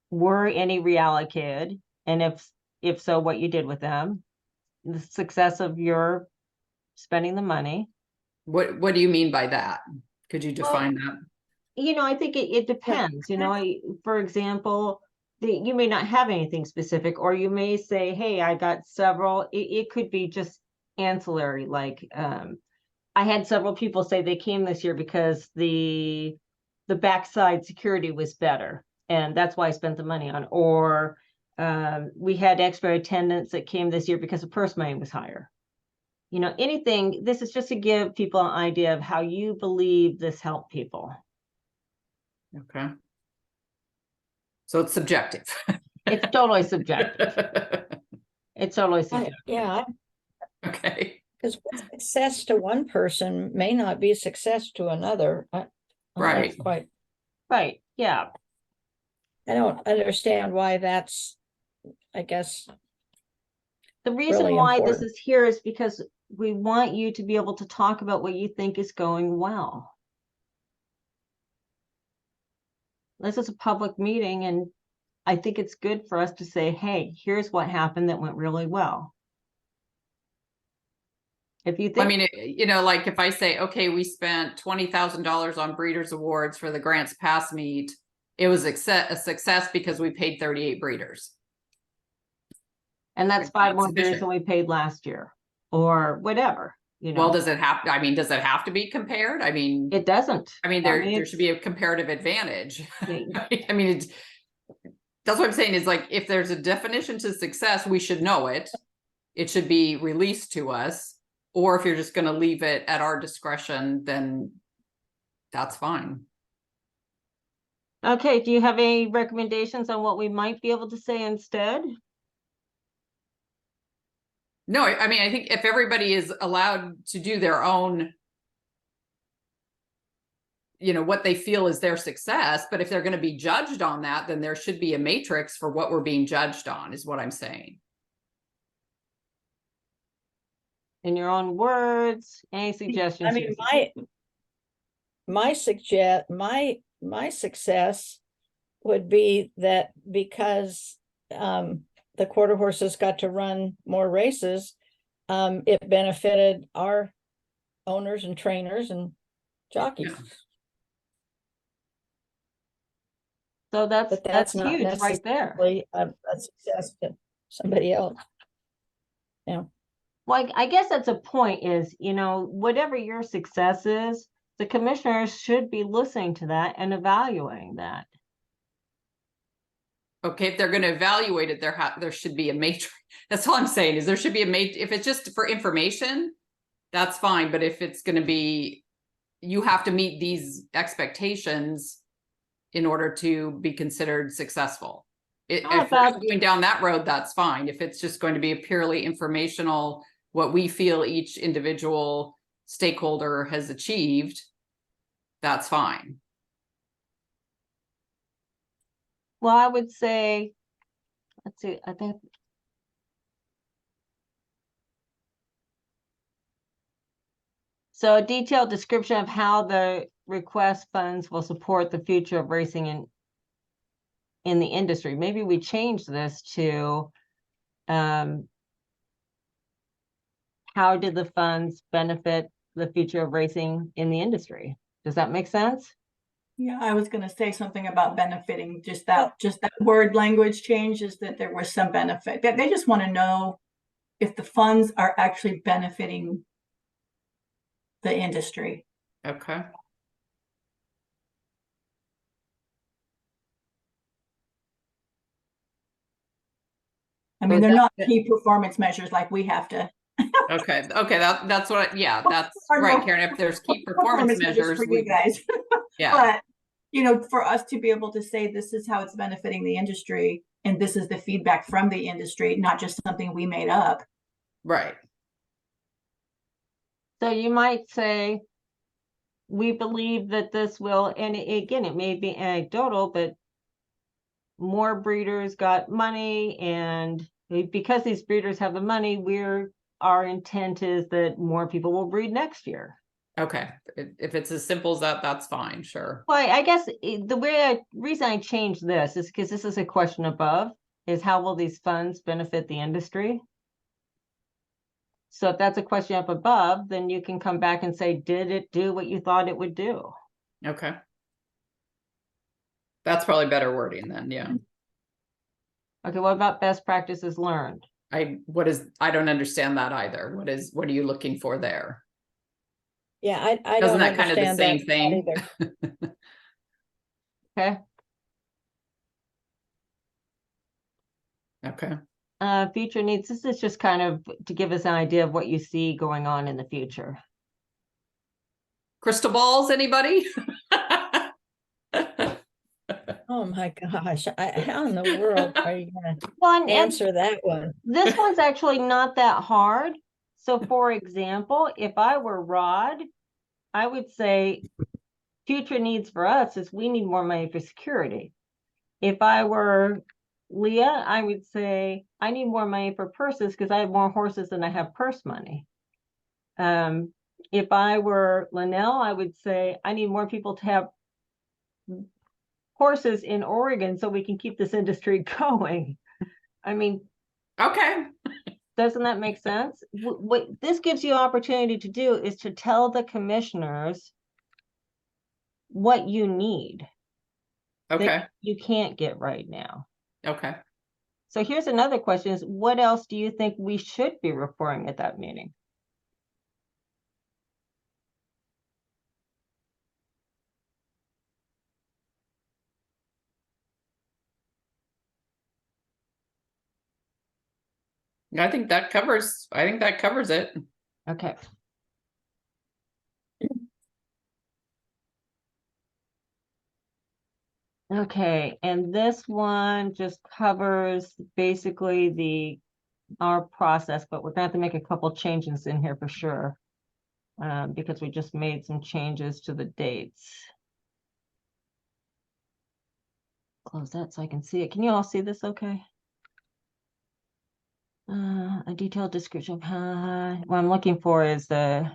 Were any reallocated? And if so, what you did with them? The success of your spending the money. What do you mean by that? Could you define that? I think it depends. For example, you may not have anything specific, or you may say, hey, I got several. It could be just ancillary, like I had several people say they came this year because the backside security was better, and that's why I spent the money on. Or we had extra attendants that came this year because the purse money was higher. Anything. This is just to give people an idea of how you believe this helped people. Okay. So it's subjective. It's totally subjective. It's totally subjective. Yeah, Okay. because success to one person may not be success to another. That's Right. quite, Right, yeah. I don't understand why that's, I guess, The reason really why this important. is here is because we want you to be able to talk about what you think is going well. This is a public meeting, and I think it's good for us to say, hey, here's what happened that went really well. If you I think, mean, you know, like if I say, okay, we spent $20,000 on Breeders' Awards for the Grants Pass meet, it was a success because we paid 38 breeders. and that's That's 5 more breeders sufficient. than we paid last year, or whatever, you Well, know, does it have, I mean, does it have to be compared? I mean, it doesn't. there should be a comparative advantage. I mean, that's what I'm saying is like, if there's a definition to success, we should know it. It should be released to us. Or if you're just going to leave it at our discretion, then that's fine. Okay, do you have any recommendations on what we might be able to say instead? No, I mean, I think if everybody is allowed to do their own, you know, what they feel is their success, but if they're going to be judged on that, then there should be a matrix for what we're being judged on, is what I'm saying. In your own words, any suggestions? I mean, my success would be that because the quarter horses got to run more races, it benefited our owners and trainers and jockeys. Yeah. So that's But that's not huge right there. necessarily a success to somebody else. Yeah. Well, I guess that's a point is, you know, whatever your success is, the commissioners should be listening to that and evaluating that. Okay, if they're going to evaluate it, there should be a matrix. That's all I'm saying is there should be a matrix. If it's just for information, that's fine. But if it's going to be, you have to meet these expectations in order to be considered successful. If we're going down that road, that's fine. If it's just going to be a purely informational, what we feel each individual stakeholder has achieved, that's fine. Well, I would say, let's see, I think. So a detailed description of how the request funds will support the future of racing in the industry. Maybe we change this to, how did the funds benefit the future of racing in the industry? Does that make sense? Yeah, I was gonna say something about benefiting, just that word language change is that there was some benefit. That they just want to know if the funds are actually benefiting the industry. Okay. I mean, they're not key performance measures like we have to. Okay. That's what. Yeah, that's right, Karen. If there's key performance measures, for you guys. yeah. But you know, for us to be able to say this is how it's benefiting the industry, and this is the feedback from the industry, not just something we made up. Right. So you might say, we believe that this will, and again, it may be anecdotal, but more breeders got money, and because these breeders have the money, our intent is that more people will breed next year. Okay. If it's as simple as that, that's fine. Sure. Well, I guess the reason I changed this is because this is a question above, is how will these funds benefit the industry? So if that's a question up above, then you can come back and say, did it do what you thought it would do? Okay. That's probably better wording then. Yeah. Okay, what about best practices learned? I don't understand that either. What are you looking for there? Yeah, I Doesn't don't that kind of the understand same that thing? Okay. Okay. Future needs, this is just kind of to give us an idea of what you see going on in the future. Crystal balls, anybody? Oh my gosh, how in the world are you gonna Well, and answer that one? this one's actually not that hard. So for example, if I were Rod, I would say future needs for us is we need more money for security. If I were Leah, I would say I need more money for purses because I have more horses than I have purse money. If I were Linnell, I would say I need more people to have horses in Oregon so we can keep this industry going. I mean, Okay. doesn't that make sense? What this gives you opportunity to do is to tell the commissioners what you need Okay. that you can't get right now. Okay. So here's another question is what else do you think we should be reporting at that meeting? I think that covers it. Okay. Okay, and this one just covers basically our process, but we're going to have to make a couple changes in here for sure. Because we just made some changes to the dates. Close that so I can see it. Can you all see this okay? A detailed description. What I'm looking for is okay,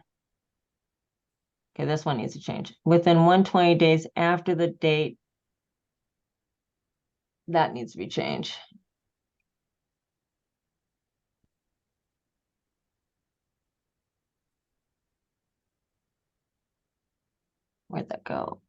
this one needs to change. Within 120 days after the date, that needs to be changed. Where'd that go?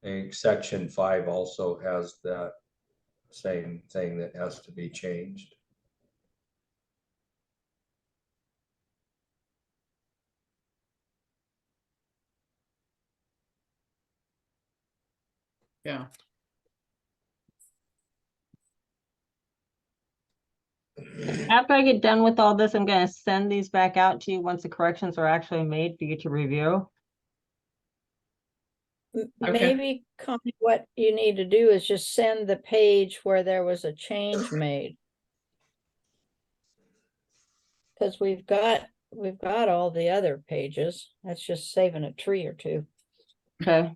I think section 5 also has that same thing that has to be changed. Yeah. After I get done with all this, I'm going to send these back out to you once the corrections are actually made for you to review. Okay. Maybe Connie, what you need to do is just send the page where there was a change made. Because we've got all the other pages. That's just saving a tree or two. Okay.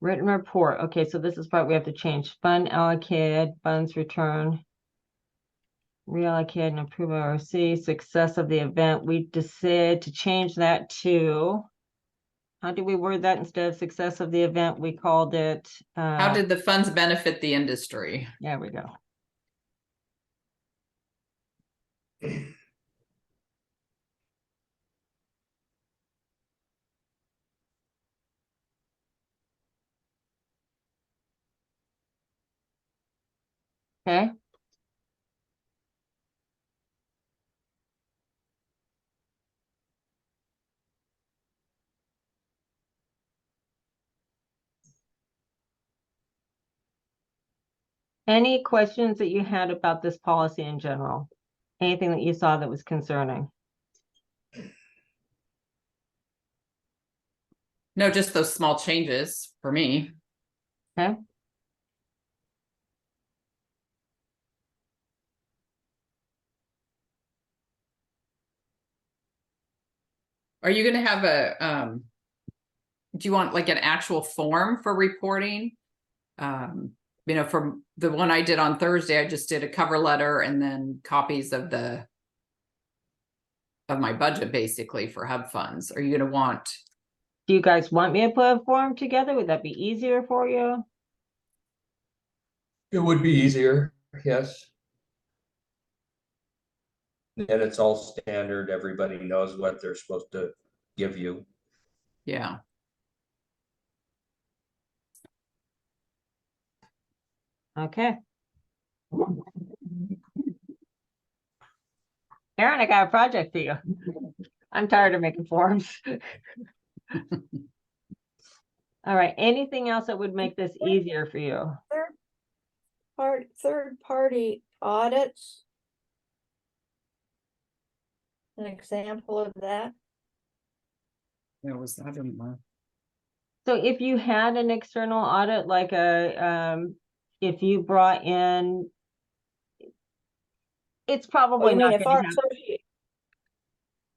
Written report. Okay, so this is part we have to change. Fund allocated, funds return. Reallocate and approve ORC, success of the event. We decided to change that to, how do we word that instead of success of the event? We called it, How did the funds benefit the industry? there we go. Okay. Any questions that you had about this policy in general? Anything that you saw that was concerning? No, just those small changes for me. Okay. Are you gonna have do you want like an actual form for reporting? From the one I did on Thursday, I just did a cover letter and then copies of my budget basically for hub funds. Are you gonna want? Do you guys want me to put a form together? Would that be easier for you? It would be easier, yes. And it's all standard. Everybody knows what they're supposed to give you. Yeah. Okay. Aaron, I got a project for you. I'm tired of making forms. All right, anything else that would make this easier for you? Third party audits. An example of that. There was, I didn't know. So if you had an external audit, like if you brought in, it's Oh, probably you mean not if gonna our have, associate,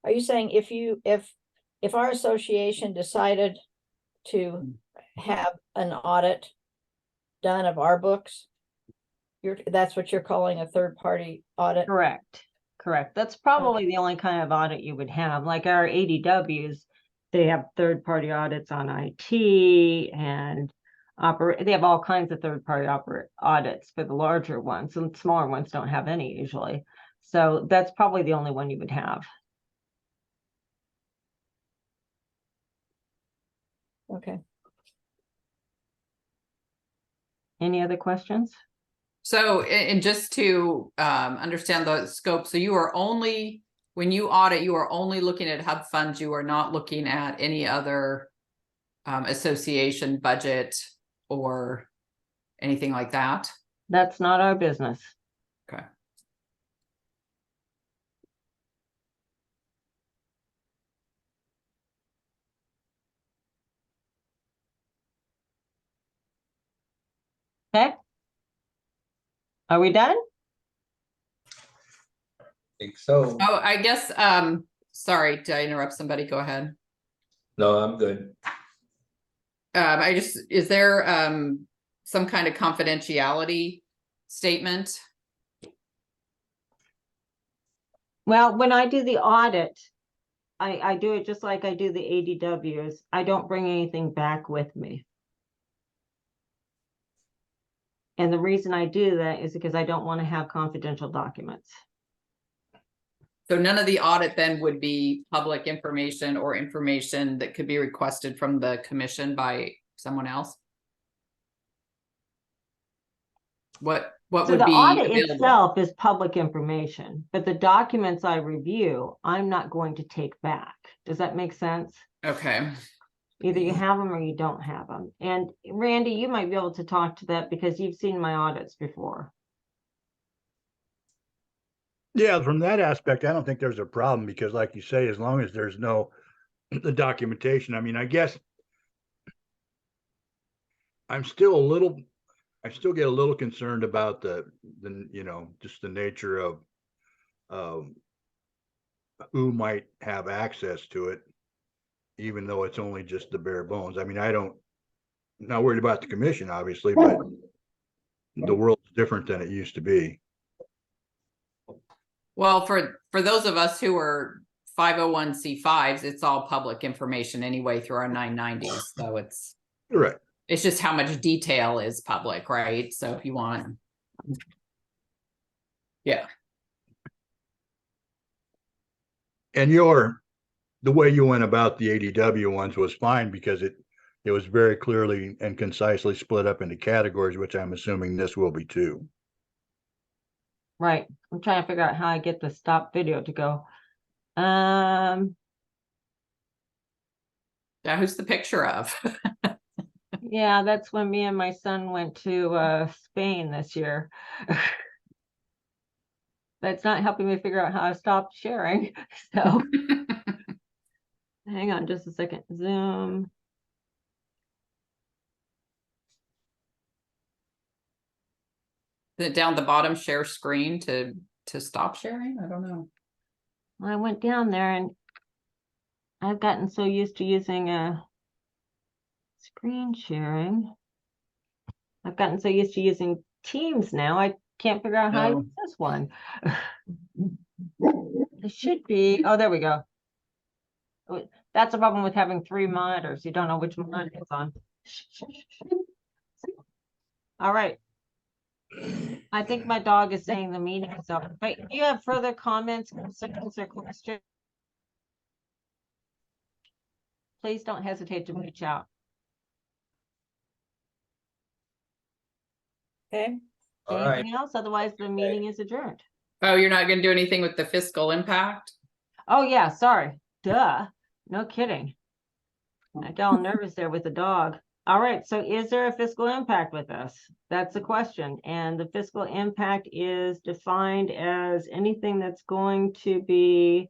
are you saying if our association decided to have an audit done of our books? That's what you're calling a third party audit? correct, correct. That's probably the only kind of audit you would have, like our ADWs. They have third-party audits on IT and they have all kinds of third-party audits for the larger ones, and smaller ones don't have any usually. So that's probably the only one you would have. Okay. Any other questions? So, and just to understand the scope, so you are only, when you audit, you are only looking at hub funds, you are not looking at any other association budget or anything like that? That's not our business. Okay. Okay. Are we done? Think so. Oh, I guess, sorry, did I interrupt somebody? Go ahead. No, I'm good. Is there some kind of confidentiality statement? Well, when I do the audit, I do it just like I do the ADWs. I don't bring anything back with me. And the reason I do that is because I don't want to have confidential documents. So none of the audit then would be public information or information that could be requested from the commission by someone else? What So would the be audit available? itself is public information, but the documents I review, I'm not going to take back. Does that make sense? Okay. Either you have them or you don't have them. And Randy, you might be able to talk to that because you've seen my audits before. Yeah, from that aspect, I don't think there's a problem because like you say, as long as there's no the documentation, I mean, I guess I still get a little concerned about the just the nature of who might have access to it, even though it's only just the bare bones. I mean, I'm not worried about the commission, obviously, but the world's different than it used to be. Well, for those of us who are 501c5s, it's all public information anyway through our 990s. So Right. it's just how much detail is public, right? So if you want, yeah. And the way you went about the ADW ones was fine because it was very clearly and concisely split up into categories, which I'm assuming this will be too. Right. I'm trying to figure out how I get the stop video to go. Yeah, who's the picture of? Yeah, that's when me and my son went to Spain this year. That's not helping me figure out how I stopped sharing. So hang on just a second. Zoom. Is it down the bottom, share screen to stop sharing? I don't know. I went down there and I've gotten so used to using screen sharing. I've gotten so used to using Teams now. I can't figure out how I No. use this one. It should be. Oh, there we go. That's a problem with having 3 monitors. You don't know which monitor it's on. All right. I think my dog is saying the meeting is over. But do you have further comments, concerns, or questions? Please don't hesitate to reach out. Okay. All right. Anything else? Otherwise, the meeting is adjourned. Oh, you're not gonna do anything with the fiscal impact? Oh, yeah, sorry. Duh. No kidding. I got all nervous there with the dog. All right, so is there a fiscal impact with this? That's the question. And the fiscal impact is defined as anything that's going to be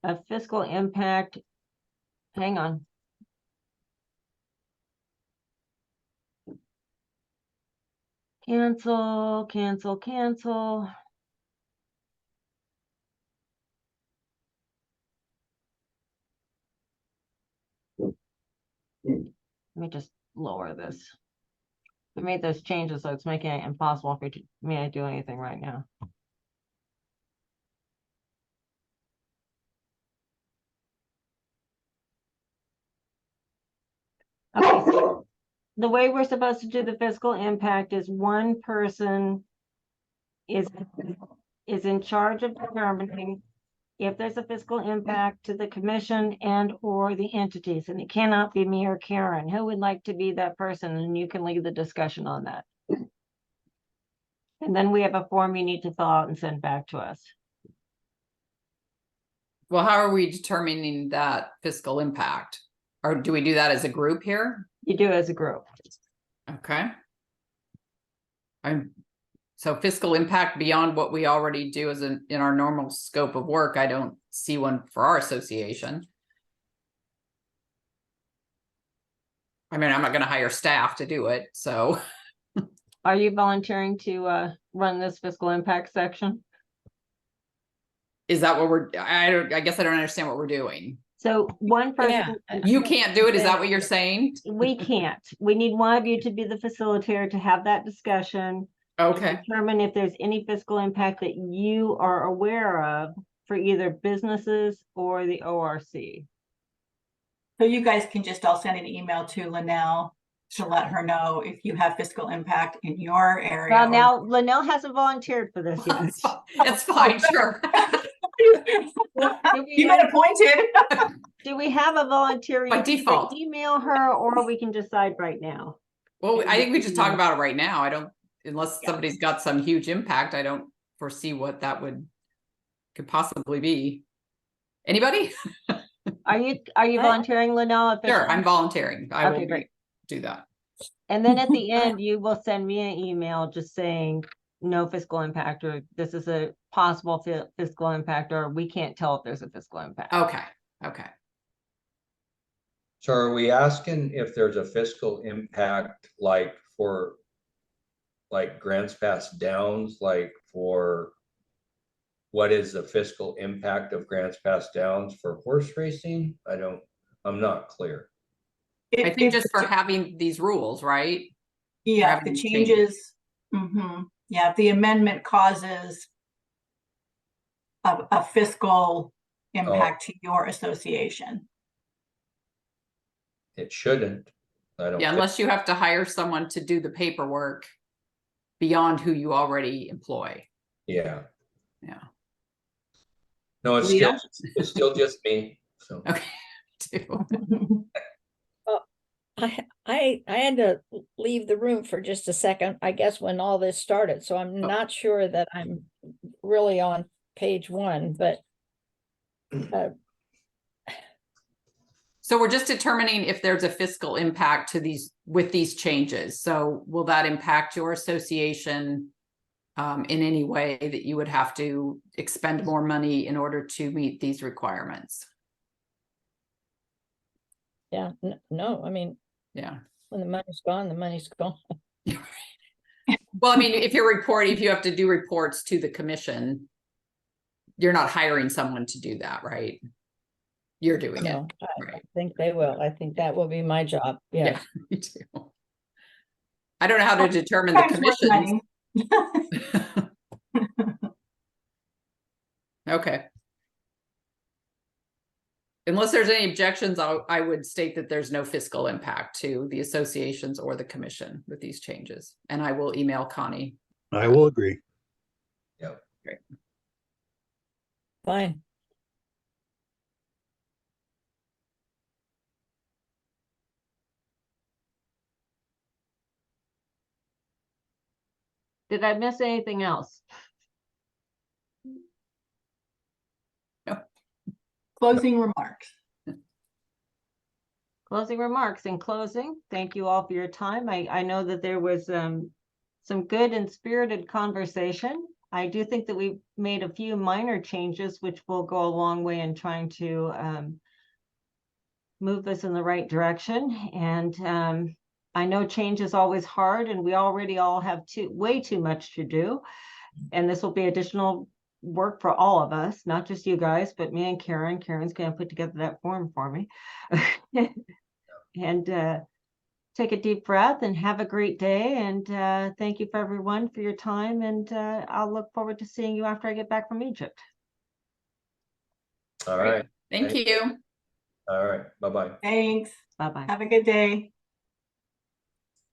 a fiscal impact. Hang on. Cancel, cancel, cancel. Let me just lower this. We made those changes, so it's making it impossible for me to do anything right now. Okay, so the way we're supposed to do the fiscal impact is one person is in charge of determining if there's a fiscal impact to the commission and or the entities, and it cannot be me or Karen. Who would like to be that person? And you can lead the discussion on that. And then we have a form you need to fill out and send back to us. Well, how are we determining that fiscal impact? Or do we do that as a group here? You do as a group. Okay. So fiscal impact beyond what we already do as in our normal scope of work, I don't see one for our association. I mean, I'm not gonna hire staff to do it, so. Are you volunteering to run this fiscal impact section? Is that what I guess I don't understand what we're doing. So one person, You can't do it, is that what you're saying? we can't. We need one of you to be the facilitator to have that discussion. Okay, Determine if there's any fiscal impact that you are aware of for either businesses or the ORC. So you guys can just all send an email to Linnell to let her know if you have fiscal impact in your area. Well, now Linnell hasn't volunteered for this yet. it's fine, sure. You've been appointed. Do we have a volunteer? By You can default. email her, or we can decide right now. Well, I think we just talk Yeah. about it right now. I don't, unless Yeah. somebody's got some huge impact, I don't foresee what that could possibly be. Anybody? Are you volunteering, Linnell? Sure, I'm volunteering. I Okay, will great. do that. And then at the end, you will send me an email just saying no fiscal impact, or this is a possible fiscal impact, or we can't tell if there's a fiscal impact. Okay, okay. So are we asking if there's a fiscal impact, like for like grants passed downs, like for what is the fiscal impact of grants passed downs for horse racing? I'm not clear. I think just for having these rules, right? Yeah, having the these changes. changes. Yeah, if the amendment causes a fiscal impact to your association. It shouldn't. I don't Yeah, think. unless you have to hire someone to do the paperwork beyond who you already employ. Yeah. Yeah. No, it's Leah? still just me. So Okay. Too. I had to leave the room for just a second, I guess, when all this started, so I'm Oh. not sure that I'm really on page 1, but So we're just determining if there's a fiscal impact to with these changes. So will that impact your association in any way that you would have to expend more money in order to meet these requirements? yeah, no, I mean, Yeah. when the money's gone, the money's gone. Well, I mean, if you have to do reports to the commission, you're not hiring someone to do that, right? You're doing No, it. I Right. think they will. I think that will be my job. Yeah, Yes. me too. I don't know how to determine the Time's worth commissions. money. Okay. Unless there's any objections, I would state that there's no fiscal impact to the associations or the commission with these changes. And I will email Connie. I will agree. Great. Fine. Did I miss anything else? Closing remarks. Closing remarks. In closing, thank you all for your time. I know that there was some good and spirited conversation. I do think that we've made a few minor changes, which will go a long way in trying to move this in the right direction. And I know change is always hard, and we already all have way too much to do. And this will be additional work for all of us, not just you guys, but me and Karen. Karen's going to put together that form for me. And take a deep breath and have a great day. And thank you for everyone for your time. And I'll look forward to seeing you after I get back from Egypt. All Great. right. Thank you. All right. Bye-bye. Thanks. Bye-bye. Have a good day.